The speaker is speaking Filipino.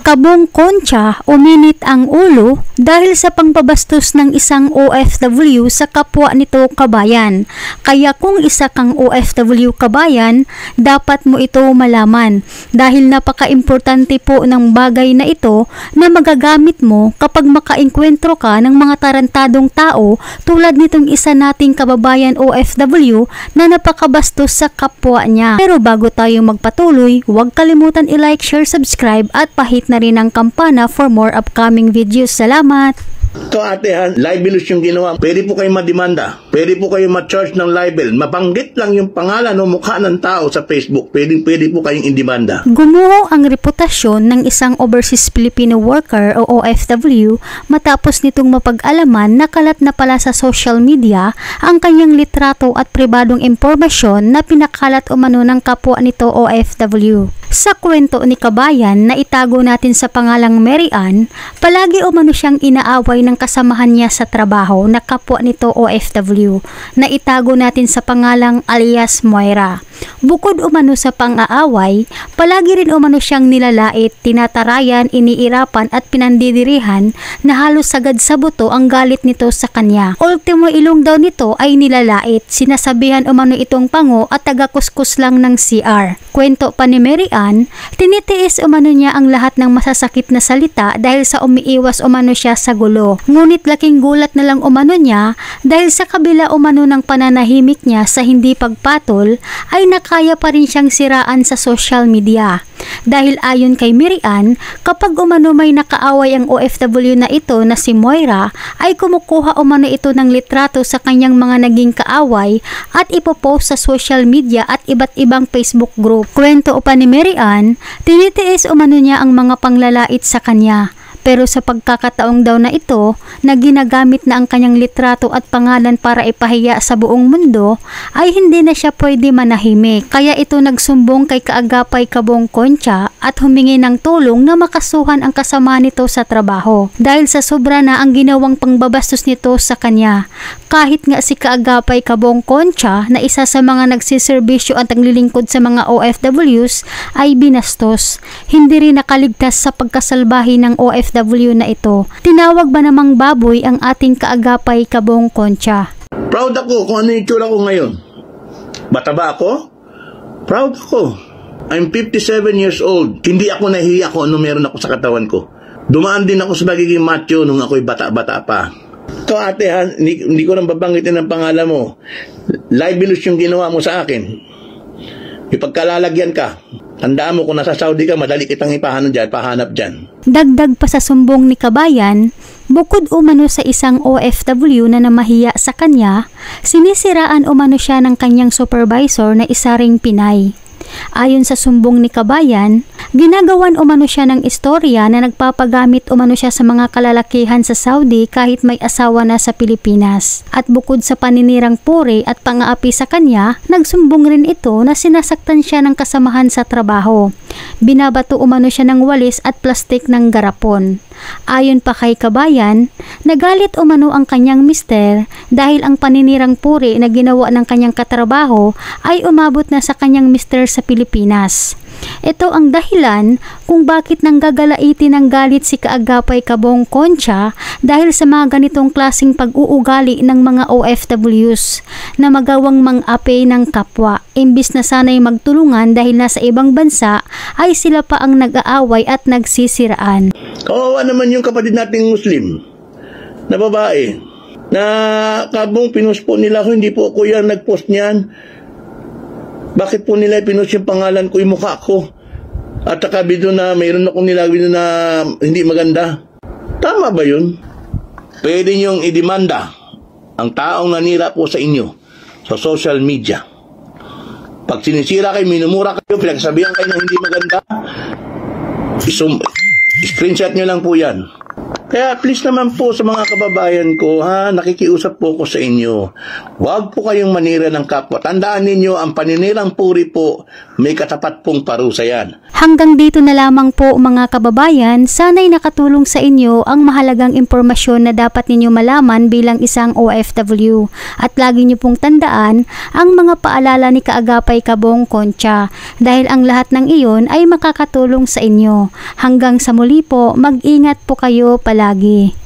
Kabong Concha uminit ang ulo dahil sa pangpabastos ng isang OFW sa kapwa nito kabayan. Kaya kung isa kang OFW kabayan, dapat mo ito malaman dahil napaka-importante po ng bagay na ito na magagamit mo kapag makaengkwentro ka ng mga tarantadong tao tulad nitong isa nating kababayan OFW na napakabastos sa kapwa niya. Pero bago tayo magpatuloy, huwag kalimutan i-like, share, subscribe at pahit na rin ang kampana for more upcoming videos. Salamat! Ito ate ha, libelous yung ginawa. Pwede po kayo mademanda. Pwede po kayo ma-charge ng libel. Mabanggit lang yung pangalan o mukha ng tao sa Facebook. Pwede po kayong indemanda. Gumuho ang reputasyon ng isang overseas Filipino worker o OFW matapos nitong mapag-alaman na kalat na pala sa social media ang kanyang litrato at pribadong impormasyon na pinakalat umano ng kapwa nito OFW. Sa kwento ni Kabayan na itago natin sa pangalang Mary Ann, palagi umano siyang inaaway ng kasamahan niya sa trabaho na kapwa nito OFW na itago natin sa pangalang alias Moira. Bukod umano sa pang-aaway, palagi rin umano siyang nilalait, tinatarayan, iniirapan at pinandidirihan na halos sagad sa buto ang galit nito sa kanya. Ultimo ilong daw nito ay nilalait, sinasabihan umano itong pango at taga-kuskus lang ng CR. Kwento pa ni Mary Ann, tinitiis umano niya ang lahat ng masasakit na salita dahil sa umiiwas umano siya sa gulo. Ngunit laking gulat na lang umano niya dahil sa kabila umano ng pananahimik niya sa hindi pagpatol ay nakaya pa rin siyang siraan sa social media. Dahil ayon kay Mary Ann, kapag umano may nakaaway ang OFW na ito na si Moira, ay kumukuha umano ito ng litrato sa kanyang mga naging kaaway at ipopost sa social media at iba't ibang Facebook group. Kwento pa ni Mary Ann, tinitiis umano niya ang mga panglalait sa kanya. Pero sa pagkakataong daw na ito, na ginagamit na ang kanyang litrato at pangalan para ipahiya sa buong mundo, ay hindi na siya pwede manahimik. Kaya ito nagsumbong kay Kaagapay Kabong Concha at humingi ng tulong na makasuhan ang kasama nito sa trabaho. Dahil sa sobra na ang ginawang pangbabastos nito sa kanya. Kahit nga si Kaagapay Kabong Concha na isa sa mga nagsiservisyo at naglilingkod sa mga OFWs ay binastos. Hindi rin nakaligtas sa pagkasalbahi ng OFW na ito. Tinawag ba namang baboy ang ating Kaagapay Kabong Concha? Proud ako kung ano yung itsura ko ngayon. Bata ba ako? Proud ako. I'm 57 years old. Hindi ako nahihiya kung ano meron ako sa katawan ko. Dumaan din ako sa magiging macho nung ako'y bata-bata pa. Ito ate ha, hindi ko nang babanggitin ang pangalan mo. Libelous yung ginawa mo sa akin. Ipagkalalagyan ka. Tandaan mo kung nasa Saudi ka, madali kitang pahanap dyan. Dagdag pa sa sumbong ni Kabayan, bukod umano sa isang OFW na namahiya sa kanya, sinisiraan umano siya ng kanyang supervisor na isa ring Pinay. Ayon sa sumbong ni Kabayan, ginagawan umano siya ng istorya na nagpapagamit umano siya sa mga kalalakihan sa Saudi kahit may asawa na sa Pilipinas. At bukod sa paninirang puri at pang-aapi sa kanya, nagsumbong rin ito na sinasaktan siya ng kasamahan sa trabaho. Binabato umano siya ng walis at plastik ng garapon. Ayon pa kay Kabayan, nagalit umano ang kanyang mister dahil ang paninirang puri na ginawa ng kanyang katrabaho ay umabot na sa kanyang mister sa Pilipinas. Ito ang dahilan kung bakit nanggagalaiti ng galit si Kaagapay Kabong Concha dahil sa mga ganitong klaseng pag-uugali ng mga OFWs na magawang mang-ape ng kapwa. Imbis na sana'y magtulungan dahil nasa ibang bansa ay sila pa ang nag-aaway at nagsisiraan. Kawawa naman yung kapatid nating Muslim na babae na kabong pinost po nila ako, hindi po ako yan nag-post niyan. Bakit po nila pinost yung pangalan ko, yung mukha ko? At saka video na mayroon akong nilagay na hindi maganda. Tama ba yun? Pwede niyong idemanda ang taong nanira po sa inyo sa social media. Pag sinisira kayo, minumura kayo, pinagsabihan kayo na hindi maganda, screenshot nyo lang po yan. Kaya please naman po sa mga kababayan ko, nakikiusap po ko sa inyo. Huwag po kayong manira ng kapwa. Tandaan ninyo, ang paninirang puri po, may katapat pong parusa yan. Hanggang dito na lamang po mga kababayan, sana'y nakatulong sa inyo ang mahalagang impormasyon na dapat ninyo malaman bilang isang OFW. At lagi nyo pong tandaan ang mga paalala ni Kaagapay Kabong Concha dahil ang lahat ng iyon ay makakatulong sa inyo. Hanggang sa muli po, mag-ingat po kayo palagi.